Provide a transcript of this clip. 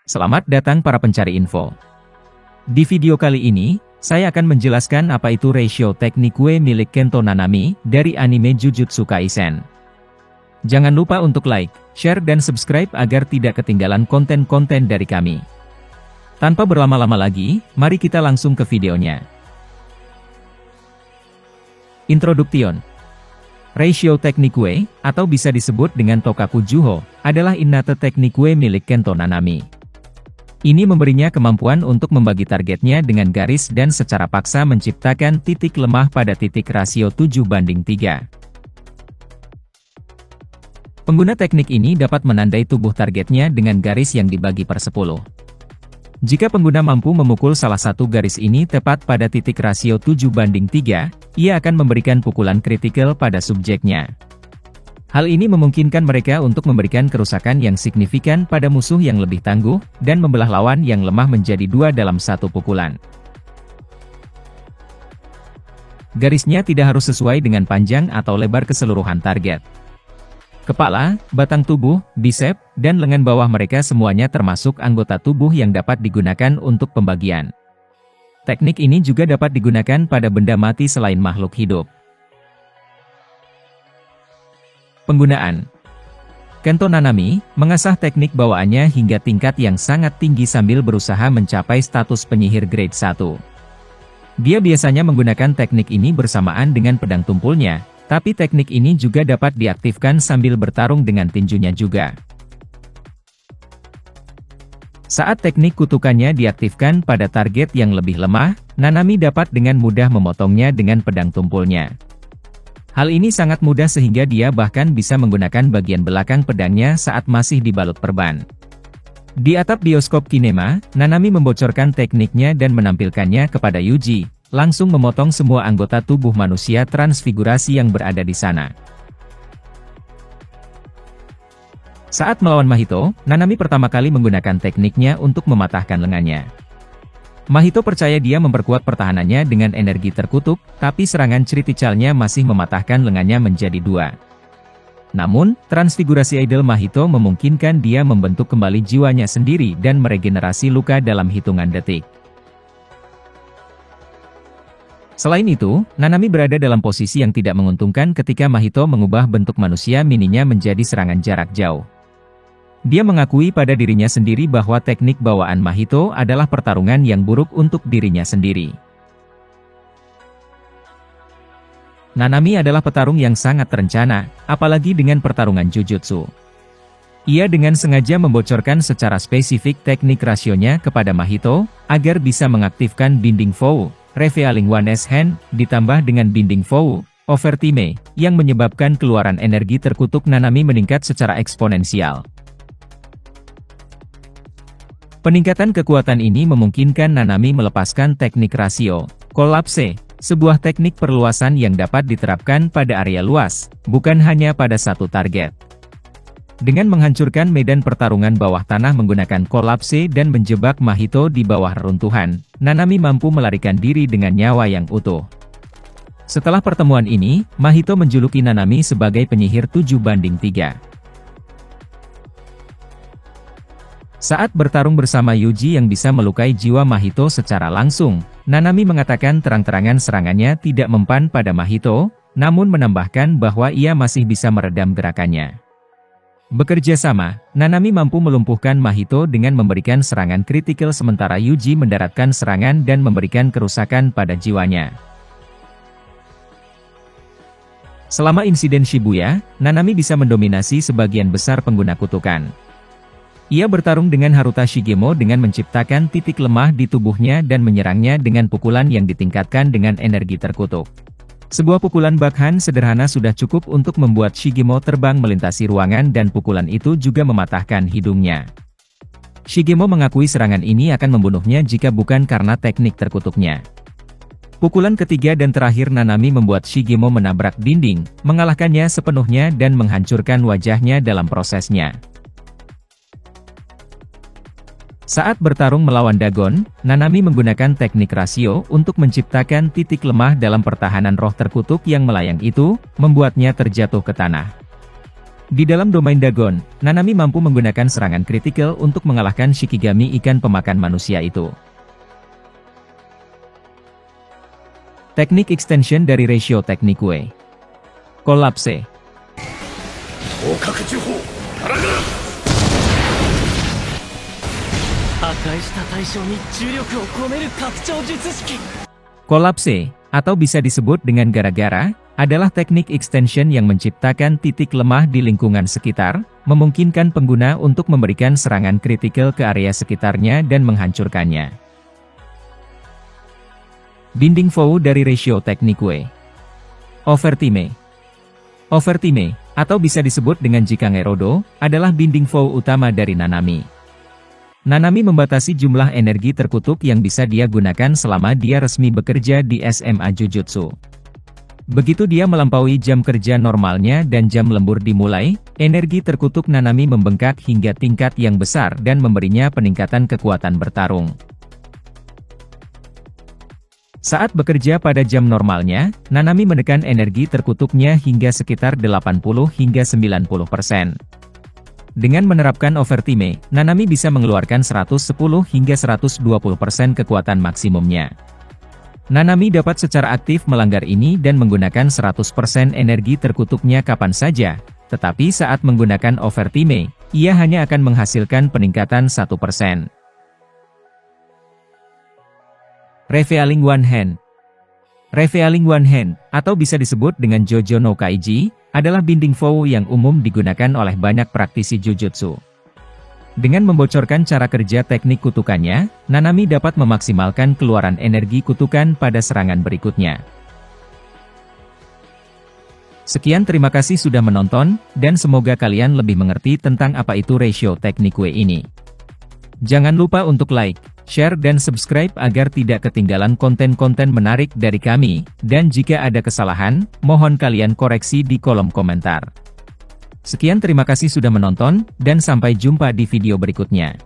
Selamat datang para pencari info. Di video kali ini, saya akan menjelaskan apa itu ratio teknik Kue milik Kento Nanami dari anime Jujutsu Kaisen. Jangan lupa untuk like, share dan subscribe agar tidak ketinggalan konten-konten dari kami. Tanpa berlama-lama lagi, mari kita langsung ke videonya. Introduction. Ratio teknik Kue, atau bisa disebut dengan Tokaku Juho, adalah innate teknik Kue milik Kento Nanami. Ini memberinya kemampuan untuk membagi targetnya dengan garis dan secara paksa menciptakan titik lemah pada titik rasio 7:3. Pengguna teknik ini dapat menandai tubuh targetnya dengan garis yang dibagi per 10. Jika pengguna mampu memukul salah satu garis ini tepat pada titik rasio 7:3, ia akan memberikan pukulan kritikal pada subjeknya. Hal ini memungkinkan mereka untuk memberikan kerusakan yang signifikan pada musuh yang lebih tangguh, dan membelah lawan yang lemah menjadi dua dalam satu pukulan. Garisnya tidak harus sesuai dengan panjang atau lebar keseluruhan target. Kepala, batang tubuh, bisep, dan lengan bawah mereka semuanya termasuk anggota tubuh yang dapat digunakan untuk pembagian. Teknik ini juga dapat digunakan pada benda mati selain makhluk hidup. Penggunaan. Kento Nanami mengasah teknik bawaannya hingga tingkat yang sangat tinggi sambil berusaha mencapai status penyihir grade 1. Dia biasanya menggunakan teknik ini bersamaan dengan pedang tumpulnya, tapi teknik ini juga dapat diaktifkan sambil bertarung dengan tinjunya juga. Saat teknik kutukannya diaktifkan pada target yang lebih lemah, Nanami dapat dengan mudah memotongnya dengan pedang tumpulnya. Hal ini sangat mudah sehingga dia bahkan bisa menggunakan bagian belakang pedangnya saat masih dibalut perban. Di atap bioskop Kinema, Nanami membocorkan tekniknya dan menampilkannya kepada Yuji, langsung memotong semua anggota tubuh manusia transfigurasi yang berada di sana. Saat melawan Mahito, Nanami pertama kali menggunakan tekniknya untuk mematahkan lengannya. Mahito percaya dia memperkuat pertahanannya dengan energi terkutuk, tapi serangan criticalnya masih mematahkan lengannya menjadi dua. Namun, transfigurasi idol Mahito memungkinkan dia membentuk kembali jiwanya sendiri dan meregenerasi luka dalam hitungan detik. Selain itu, Nanami berada dalam posisi yang tidak menguntungkan ketika Mahito mengubah bentuk manusia mininya menjadi serangan jarak jauh. Dia mengakui pada dirinya sendiri bahwa teknik bawaan Mahito adalah pertarungan yang buruk untuk dirinya sendiri. Nanami adalah petarung yang sangat terencana, apalagi dengan pertarungan Jujutsu. Ia dengan sengaja membocorkan secara spesifik teknik rasionya kepada Mahito, agar bisa mengaktifkan Binding Vow, Revealing One's Hand, ditambah dengan Binding Vow, Overtime, yang menyebabkan keluaran energi terkutuk Nanami meningkat secara eksponensial. Peningkatan kekuatan ini memungkinkan Nanami melepaskan teknik rasio, kolapse, sebuah teknik perluasan yang dapat diterapkan pada area luas, bukan hanya pada satu target. Dengan menghancurkan medan pertarungan bawah tanah menggunakan kolapse dan menjebak Mahito di bawah reruntuhan, Nanami mampu melarikan diri dengan nyawa yang utuh. Setelah pertemuan ini, Mahito menjuluki Nanami sebagai penyihir 7:3. Saat bertarung bersama Yuji yang bisa melukai jiwa Mahito secara langsung, Nanami mengatakan terang-terangan serangannya tidak mempan pada Mahito, namun menambahkan bahwa ia masih bisa meredam gerakannya. Bekerja sama, Nanami mampu melumpuhkan Mahito dengan memberikan serangan kritikal sementara Yuji mendaratkan serangan dan memberikan kerusakan pada jiwanya. Selama insiden Shibuya, Nanami bisa mendominasi sebagian besar pengguna kutukan. Ia bertarung dengan Haruta Shigemo dengan menciptakan titik lemah di tubuhnya dan menyerangnya dengan pukulan yang ditingkatkan dengan energi terkutuk. Sebuah pukulan backhand sederhana sudah cukup untuk membuat Shigemo terbang melintasi ruangan dan pukulan itu juga mematahkan hidungnya. Shigemo mengakui serangan ini akan membunuhnya jika bukan karena teknik terkutuknya. Pukulan ketiga dan terakhir Nanami membuat Shigemo menabrak dinding, mengalahkannya sepenuhnya dan menghancurkan wajahnya dalam prosesnya. Saat bertarung melawan Dagon, Nanami menggunakan teknik rasio untuk menciptakan titik lemah dalam pertahanan roh terkutuk yang melayang itu, membuatnya terjatuh ke tanah. Di dalam domain Dagon, Nanami mampu menggunakan serangan kritikal untuk mengalahkan Shikigami ikan pemakan manusia itu. Teknik extension dari ratio teknik W. Kolapse. Kolapse, atau bisa disebut dengan gara-gara, adalah teknik extension yang menciptakan titik lemah di lingkungan sekitar, memungkinkan pengguna untuk memberikan serangan kritikal ke area sekitarnya dan menghancurkannya. Binding Vow dari ratio teknik W. Overtime. Overtime, atau bisa disebut dengan Jikange Rodo, adalah binding vow utama dari Nanami. Nanami membatasi jumlah energi terkutuk yang bisa dia gunakan selama dia resmi bekerja di SMA Jujutsu. Begitu dia melampaui jam kerja normalnya dan jam lembur dimulai, energi terkutuk Nanami membengkak hingga tingkat yang besar dan memberinya peningkatan kekuatan bertarung. Saat bekerja pada jam normalnya, Nanami menekan energi terkutuknya hingga sekitar 80 hingga 90%. Dengan menerapkan overtime, Nanami bisa mengeluarkan 110 hingga 120% kekuatan maksimumnya. Nanami dapat secara aktif melanggar ini dan menggunakan 100% energi terkutuknya kapan saja, tetapi saat menggunakan overtime, ia hanya akan menghasilkan peningkatan 1%. Revealing One Hand. Revealing One Hand, atau bisa disebut dengan Jojo no Kaiji, adalah binding vow yang umum digunakan oleh banyak praktisi Jujutsu. Dengan membocorkan cara kerja teknik kutukannya, Nanami dapat memaksimalkan keluaran energi kutukan pada serangan berikutnya. Sekian, terima kasih sudah menonton, dan semoga kalian lebih mengerti tentang apa itu ratio teknik W ini. Jangan lupa untuk like, share dan subscribe agar tidak ketinggalan konten-konten menarik dari kami, dan jika ada kesalahan, mohon kalian koreksi di kolom komentar. Sekian, terima kasih sudah menonton, dan sampai jumpa di video berikutnya.